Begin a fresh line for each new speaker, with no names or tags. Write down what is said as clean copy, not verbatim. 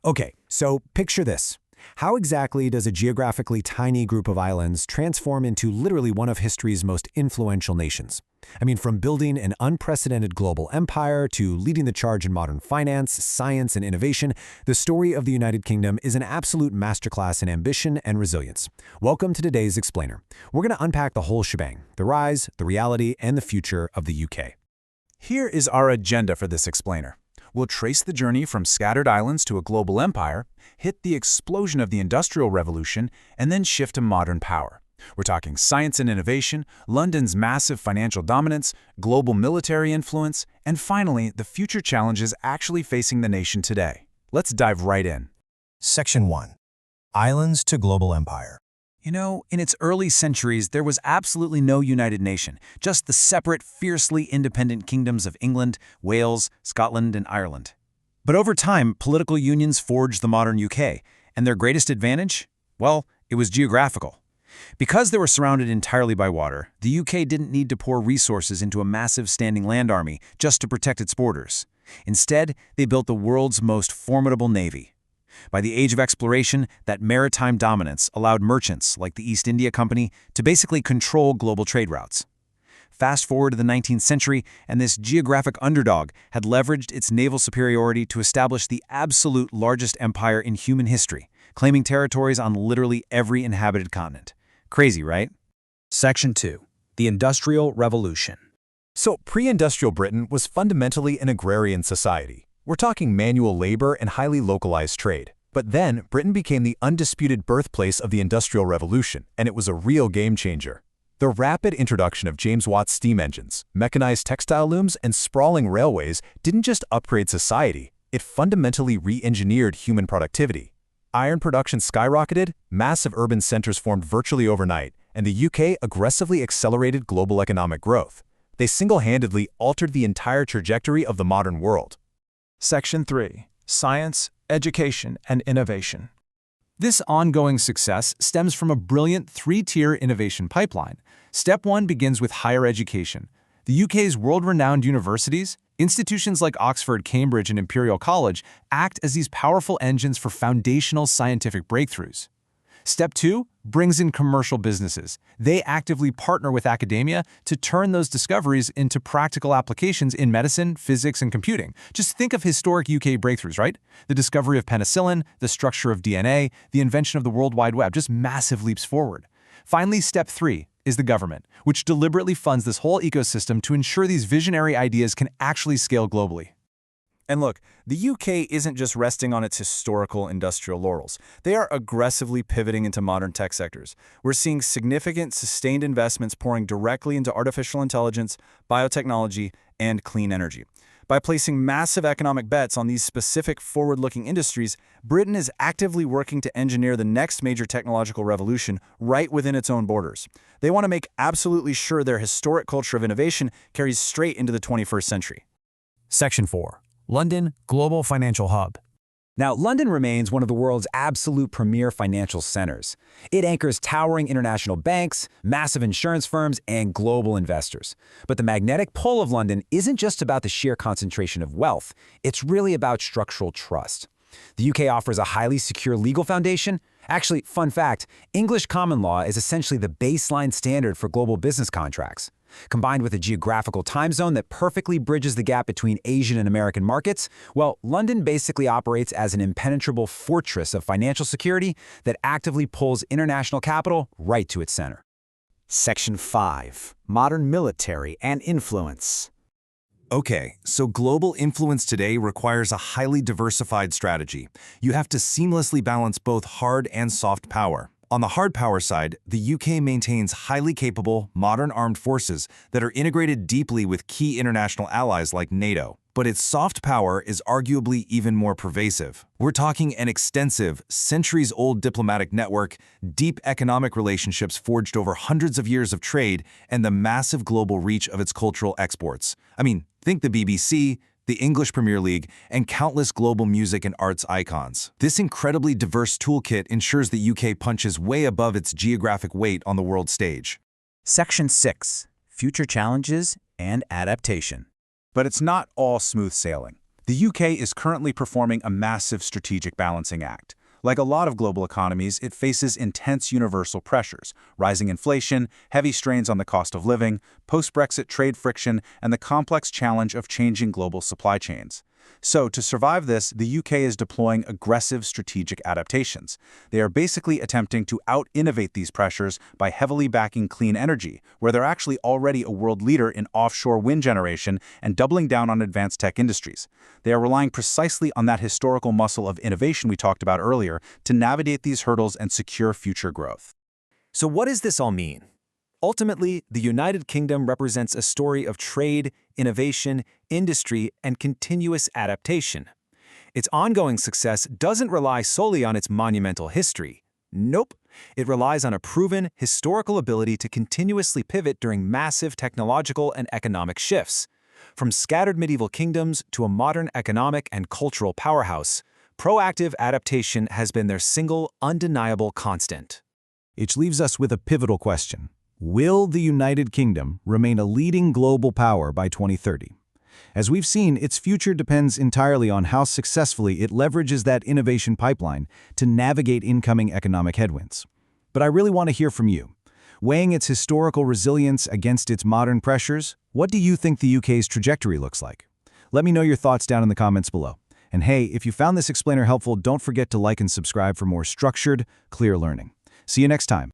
Okay, so picture this. How exactly does a geographically tiny group of islands transform into literally one of history's most influential nations? I mean, from building an unprecedented global empire to leading the charge in modern finance, science, and innovation, the story of the United Kingdom is an absolute masterclass in ambition and resilience. Welcome to today's Explainer. We're going to unpack the whole shebang, the rise, the reality, and the future of the UK.
Here is our agenda for this explainer. We'll trace the journey from scattered islands to a global empire, hit the explosion of the Industrial Revolution, and then shift to modern power. We're talking science and innovation, London's massive financial dominance, global military influence, and finally, the future challenges actually facing the nation today. Let's dive right in.
Section 1. Islands to Global Empire.
You know, in its early centuries, there was absolutely no united nation, just the separate, fiercely independent kingdoms of England, Wales, Scotland, and Ireland. But over time, political unions forged the modern UK, and their greatest advantage? Well, it was geographical. Because they were surrounded entirely by water, the UK didn't need to pour resources into a massive standing land army just to protect its borders. Instead, they built the world's most formidable navy. By the age of exploration, that maritime dominance allowed merchants, like the East India Company, to basically control global trade routes. Fast forward to the 19th century, and this geographic underdog had leveraged its naval superiority to establish the absolute largest empire in human history, claiming territories on literally every inhabited continent. Crazy, right?
Section 2. The Industrial Revolution.
So, pre-industrial Britain was fundamentally an agrarian society. We're talking manual labor and highly localized trade. But then, Britain became the undisputed birthplace of the Industrial Revolution, and it was a real game changer. The rapid introduction of James Watt's steam engines, mechanized textile looms, and sprawling railways didn't just upgrade society, it fundamentally re-engineered human productivity. Iron production skyrocketed, massive urban centers formed virtually overnight, and the UK aggressively accelerated global economic growth. They single-handedly altered the entire trajectory of the modern world.
Section 3. Science, Education, and Innovation. This ongoing success stems from a brilliant three-tier innovation pipeline. Step 1 begins with higher education. The UK's world-renowned universities, institutions like Oxford, Cambridge, and Imperial College, act as these powerful engines for foundational scientific breakthroughs. Step 2 brings in commercial businesses. They actively partner with academia to turn those discoveries into practical applications in medicine, physics, and computing. Just think of historic UK breakthroughs, right? The discovery of penicillin, the structure of DNA, the invention of the World Wide Web, just massive leaps forward. Finally, Step 3 is the government, which deliberately funds this whole ecosystem to ensure these visionary ideas can actually scale globally.
And look, the UK isn't just resting on its historical industrial laurels. They are aggressively pivoting into modern tech sectors. We're seeing significant, sustained investments pouring directly into artificial intelligence, biotechnology, and clean energy. By placing massive economic bets on these specific forward-looking industries, Britain is actively working to engineer the next major technological revolution right within its own borders. They want to make absolutely sure their historic culture of innovation carries straight into the 21st century.
Section 4. London, Global Financial Hub.
Now, London remains one of the world's absolute premier financial centers. It anchors towering international banks, massive insurance firms, and global investors. But the magnetic pull of London isn't just about the sheer concentration of wealth. It's really about structural trust. The UK offers a highly secure legal foundation. Actually, fun fact, English common law is essentially the baseline standard for global business contracts. Combined with a geographical time zone that perfectly bridges the gap between Asian and American markets, well, London basically operates as an impenetrable fortress of financial security that actively pulls international capital right to its center.
Section 5. Modern Military and Influence.
Okay, so global influence today requires a highly diversified strategy. You have to seamlessly balance both hard and soft power. On the hard power side, the UK maintains highly capable, modern armed forces that are integrated deeply with key international allies like NATO. But its soft power is arguably even more pervasive. We're talking an extensive, centuries-old diplomatic network, deep economic relationships forged over hundreds of years of trade, and the massive global reach of its cultural exports. I mean, think the BBC, the English Premier League, and countless global music and arts icons. This incredibly diverse toolkit ensures the UK punches way above its geographic weight on the world stage.
Section 6. Future Challenges and Adaptation. But it's not all smooth sailing.
The UK is currently performing a massive strategic balancing act. Like a lot of global economies, it faces intense universal pressures, rising inflation, heavy strains on the cost of living, post-Brexit trade friction, and the complex challenge of changing global supply chains. So, to survive this, the UK is deploying aggressive strategic adaptations. They are basically attempting to out-innovate these pressures by heavily backing clean energy, where they're actually already a world leader in offshore wind generation and doubling down on advanced tech industries. They are relying precisely on that historical muscle of innovation we talked about earlier to navigate these hurdles and secure future growth.
So what does this all mean? Ultimately, the United Kingdom represents a story of trade, innovation, industry, and continuous adaptation. Its ongoing success doesn't rely solely on its monumental history. Nope. It relies on a proven, historical ability to continuously pivot during massive technological and economic shifts. From scattered medieval kingdoms to a modern economic and cultural powerhouse, proactive adaptation has been their single, undeniable constant.
Which leaves us with a pivotal question. Will the United Kingdom remain a leading global power by 2030? As we've seen, its future depends entirely on how successfully it leverages that innovation pipeline to navigate incoming economic headwinds. But I really want to hear from you. Weighing its historical resilience against its modern pressures, what do you think the UK's trajectory looks like? Let me know your thoughts down in the comments below. And hey, if you found this explainer helpful, don't forget to like and subscribe for more structured, clear learning. See you next time.